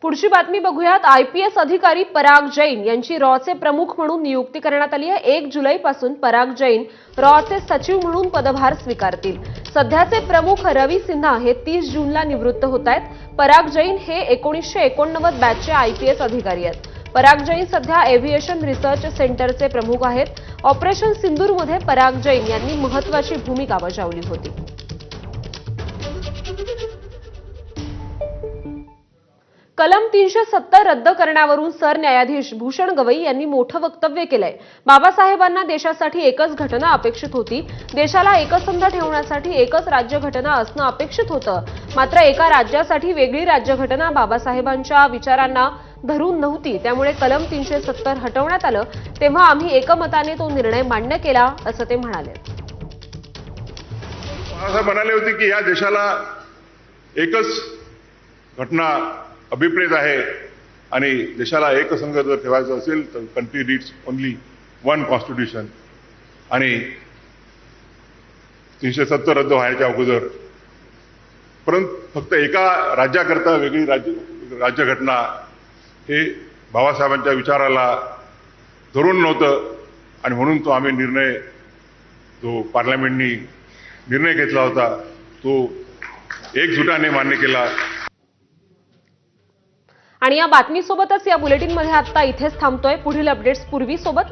पुढची बातमी बघूयात। आयपीएस अधिकारी पराग जैन यांची रॉचे प्रमुख म्हणून नियुक्ती करण्यात आली आहे। 1 जुलैपासून पराग जैन रॉचे सचिव म्हणून पदभार स्वीकारतील। सध्याचे प्रमुख रवी सिन्हा हे 30 जूनला निवृत्त होत आहेत। पराग जैन हे 1989 बॅचचे आयपीएस अधिकारी आहेत। पराग जैन सध्या एव्हिएशन रिसर्च सेंटरचे प्रमुख आहेत। ऑपरेशन सिंदूरमध्ये पराग जैन यांनी महत्त्वाची भूमिका बजावली होती। कलम 370 रद्द करण्यावरून सरन्यायाधीश भूषण गवई यांनी मोठं वक्तव्य केलंय। बाबासाहेबांना देशासाठी एकच घटना अपेक्षित होती। देशाला एकसंध ठेवण्यासाठी एकच राज्यघटना असणं अपेक्षित होतं। मात्र एका राज्यासाठी वेगळी राज्यघटना बाबासाहेबांच्या विचारांना धरून नव्हती। त्यामुळे कलम 370 हटवण्यात आलं। तेव्हा आम्ही एकमताने तो निर्णय मान्य केला असं ते म्हणाले। बाबासाहेब म्हणाले होते की या देशाला एकच घटना अभिप्रेत आहे आणि देशाला एकसंघ जर ठेवायचं असेल तर country needs only one constitution. आणि 370 रद्द व्हायच्या अगोदर परंतु फक्त एका राज्याकरता वेगळी राज्यघटना हे बाबासाहेबांच्या विचाराला धरून नव्हतं आणि म्हणून तो आम्ही निर्णय जो पार्लमेंटनी निर्णय घेतला होता तो एकजुटाने मान्य केला। आणि या बातमीसोबतच या बुलेटिनमध्ये आता इथेच थांबतोय। पुढील अपडेट्स पूर्वी सोबत